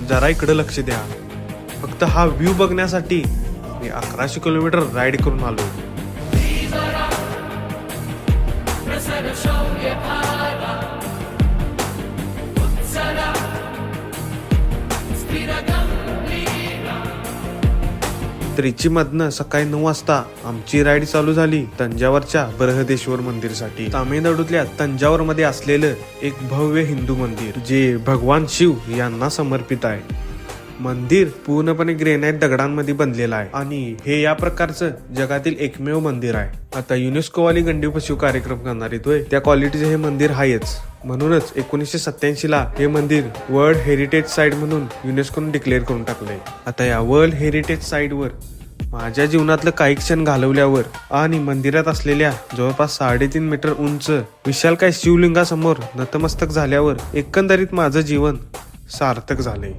जरा इकडे लक्ष द्या. फक्त हा व्ह्यू बघण्यासाठी मी 1100 किलोमीटर राईड करून आलो. त्रिचीमधनं सकाळी 9 वाजता आमची राईड चालू झाली तंजावरच्या बृहदेश्वर मंदिरसाठी. तामिळनाडूतल्या तंजावर मध्ये असलेलं एक भव्य हिंदू मंदिर जे भगवान शिव यांना समर्पित आहे. मंदिर पूर्णपणे ग्रेनाइट दगडांमध्ये बनलेलं आहे आणि हे या प्रकारचं जगातील एकमेव मंदिर आहे. आता युनेस्को वाली गंडीपशिव कार्यक्रम करणार येतोय त्या क्वालिटीचं हे मंदिर आहेच. म्हणूनच 1987 ला हे मंदिर वर्ल्ड हेरिटेज साईट म्हणून युनेस्कोने डिक्लेअर करून टाकलंय. आता या वर्ल्ड हेरिटेज साईटवर माझ्या जीवनातलं काही क्षण घालवल्यावर आणि मंदिरात असलेल्या जवळपास 3.5 मीटर उंच विशालकाय शिवलिंगासमोर नतमस्तक झाल्यावर एकंदरीत माझं जीवन सार्थक झालंय.